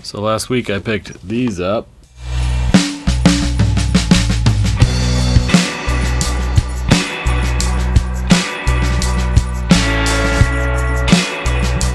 So last week I picked these up.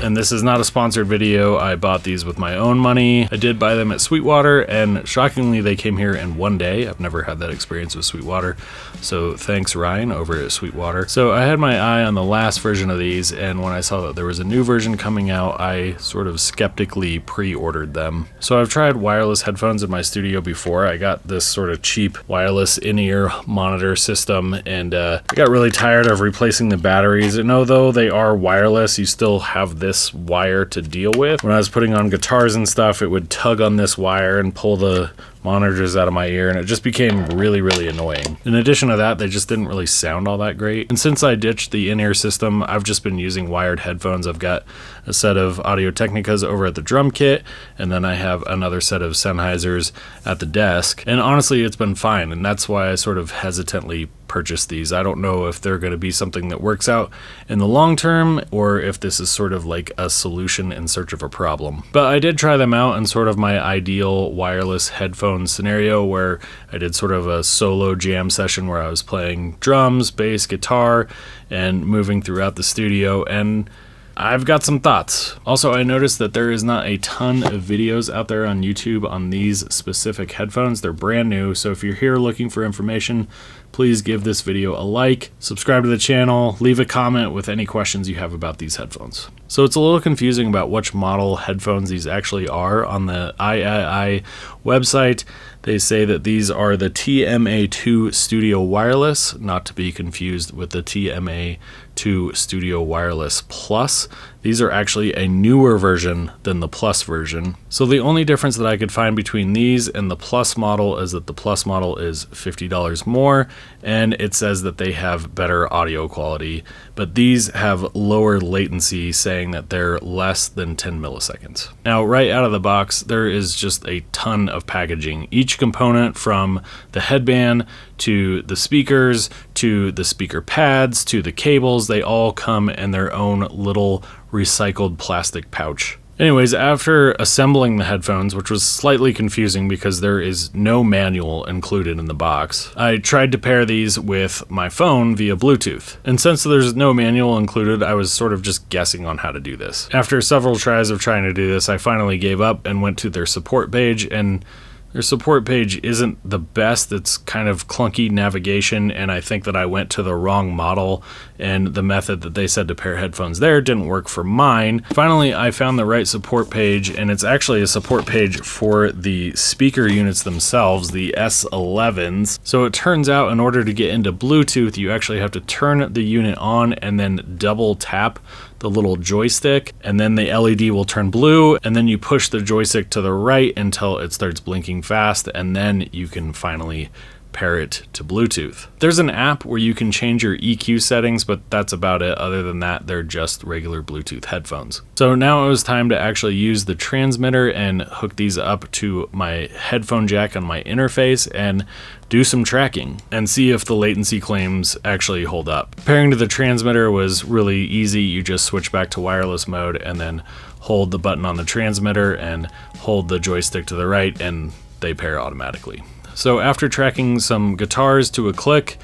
And this is not a sponsored video. I bought these with my own money. I did buy them at Sweetwater, and shockingly they came here in one day. I've never had that experience with Sweetwater, so thanks Ryan over at Sweetwater. So I had my eye on the last version of these, and when I saw that there was a new version coming out, I sort of skeptically pre-ordered them. So I've tried wireless headphones in my studio before. I got this sort of cheap wireless in-ear monitor system, and I got really tired of replacing the batteries. And although they are wireless, you still have this wire to deal with. When I was putting on guitars and stuff, it would tug on this wire and pull the monitors out of my ear, and it just became really annoying. In addition to that, they just didn't really sound all that great. And since I ditched the in-ear system, I've just been using wired headphones. I've got a set of Audio-Technicas over at the drum kit, and then I have another set of Sennheisers at the desk. And honestly, it's been fine, and that's why I sort of hesitantly purchased these. I don't know if they're going to be something that works out in the long term, or if this is sort of like a solution in search of a problem. But I did try them out in sort of my ideal wireless headphone scenario, where I did sort of a solo jam session where I was playing drums, bass, guitar, and moving throughout the studio, and I've got some thoughts. Also, I noticed that there is not a ton of videos out there on YouTube on these specific headphones. They're brand new, so if you're here looking for information, please give this video a like, subscribe to the channel, leave a comment with any questions you have about these headphones. So it's a little confusing about which model headphones these actually are. On the AIAIAI website, they say that these are the TMA-2 Studio Wireless, not to be confused with the TMA-2 Studio Wireless Plus. These are actually a newer version than the Plus version. So the only difference that I could find between these and the Plus model is that the Plus model is $50 more, and it says that they have better audio quality, but these have lower latency, saying that they're less than 10 milliseconds. Now, right out of the box, there is just a ton of packaging. Each component, from the headband to the speakers to the speaker pads to the cables, they all come in their own little recycled plastic pouch. Anyways, after assembling the headphones, which was slightly confusing because there is no manual included in the box, I tried to pair these with my phone via Bluetooth. And since there's no manual included, I was sort of just guessing on how to do this. After several tries of trying to do this, I finally gave up and went to their support page, and their support page isn't the best. It's kind of clunky navigation, and I think that I went to the wrong model, and the method that they said to pair headphones there didn't work for mine. Finally, I found the right support page, and it's actually a support page for the speaker units themselves, the S11s. So it turns out in order to get into Bluetooth, you actually have to turn the unit on and then double tap the little joystick, and then the LED will turn blue, and then you push the joystick to the right until it starts blinking fast, and then you can finally pair it to Bluetooth. There's an app where you can change your EQ settings, but that's about it. Other than that, they're just regular Bluetooth headphones. So now it was time to actually use the transmitter and hook these up to my headphone jack on my interface and do some tracking and see if the latency claims actually hold up. Pairing to the transmitter was really easy. You just switch back to wireless mode and then hold the button on the transmitter and hold the joystick to the right, and they pair automatically. So after tracking some guitars to a click,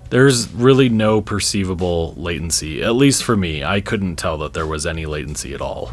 there's really no perceivable latency. At least for me, I couldn't tell that there was any latency at all.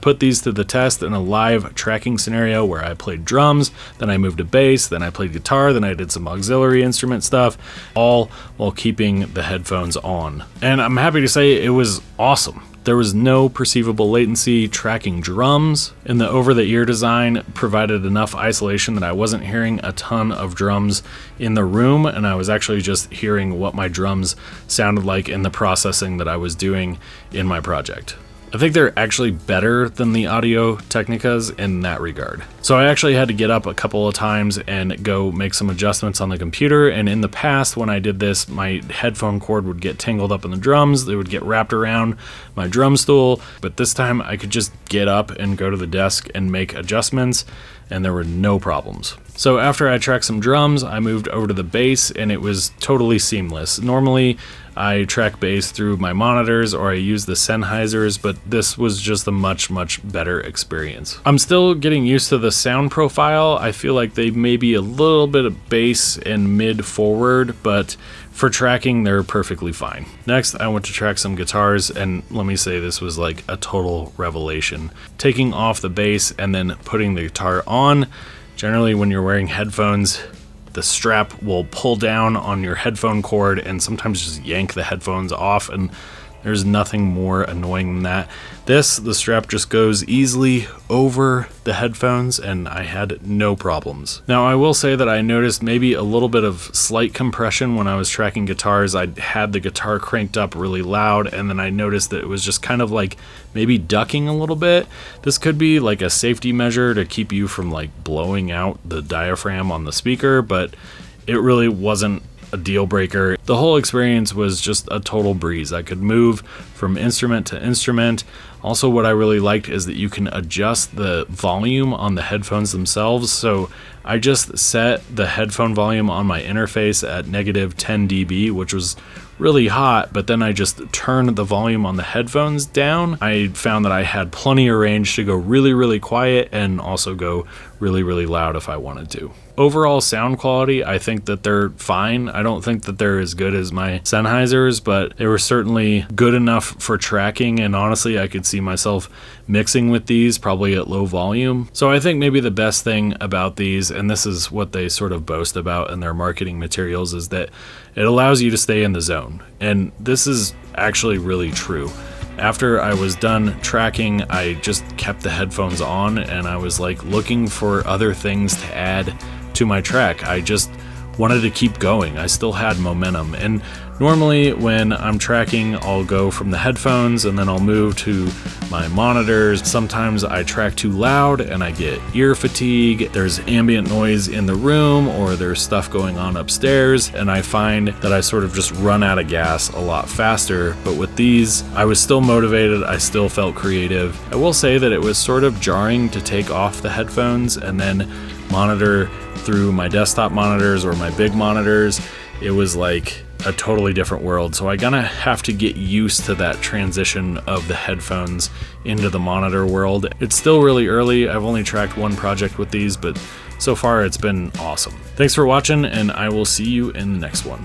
Put these to the test in a live tracking scenario where I played drums, then I moved to bass, then I played guitar, then I did some auxiliary instrument stuff, all while keeping the headphones on. And I'm happy to say it was awesome. There was no perceivable latency tracking drums, and the over-the-ear design provided enough isolation that I wasn't hearing a ton of drums in the room, and I was actually just hearing what my drums sounded like in the processing that I was doing in my project. I think they're actually better than the Audio-Technicas in that regard. So I actually had to get up a couple of times and go make some adjustments on the computer, and in the past when I did this, my headphone cord would get tangled up in the drums, they would get wrapped around my drum stool, but this time I could just get up and go to the desk and make adjustments, and there were no problems. So after I tracked some drums, I moved over to the bass, and it was totally seamless. Normally, I track bass through my monitors or I use the Sennheisers, but this was just a much better experience. I'm still getting used to the sound profile. I feel like they may be a little bit of bass and mid forward, but for tracking, they're perfectly fine. Next, I went to track some guitars, and let me say this was like a total revelation. Taking off the bass and then putting the guitar on. Generally, when you're wearing headphones, the strap will pull down on your headphone cord and sometimes just yank the headphones off, and there's nothing more annoying than that. The strap just goes easily over the headphones, and I had no problems. Now, I will say that I noticed maybe a little bit of slight compression when I was tracking guitars. I had the guitar cranked up really loud, and then I noticed that it was just kind of like maybe ducking a little bit. This could be like a safety measure to keep you from like blowing out the diaphragm on the speaker, but it really wasn't a deal breaker. The whole experience was just a total breeze. I could move from instrument to instrument. Also, what I really liked is that you can adjust the volume on the headphones themselves. So I just set the headphone volume on my interface at -10 dB, which was really hot, but then I just turned the volume on the headphones down. I found that I had plenty of range to go really quiet and also go really loud if I wanted to. Overall sound quality, I think that they're fine. I don't think that they're as good as my Sennheisers, but they were certainly good enough for tracking, and honestly, I could see myself mixing with these probably at low volume. So I think maybe the best thing about these, and this is what they sort of boast about in their marketing materials, is that it allows you to stay in the zone. And this is actually really true. After I was done tracking, I just kept the headphones on, and I was like looking for other things to add to my track. I just wanted to keep going. I still had momentum. And normally when I'm tracking, I'll go from the headphones and then I'll move to my monitors. Sometimes I track too loud and I get ear fatigue. There's ambient noise in the room, or there's stuff going on upstairs, and I find that I sort of just run out of gas a lot faster. But with these, I was still motivated. I still felt creative. I will say that it was sort of jarring to take off the headphones and then monitor through my desktop monitors or my big monitors. It was like a totally different world. So I gonna have to get used to that transition of the headphones into the monitor world. It's still really early. I've only tracked one project with these, but so far it's been awesome. Thanks for watching, and I will see you in the next one.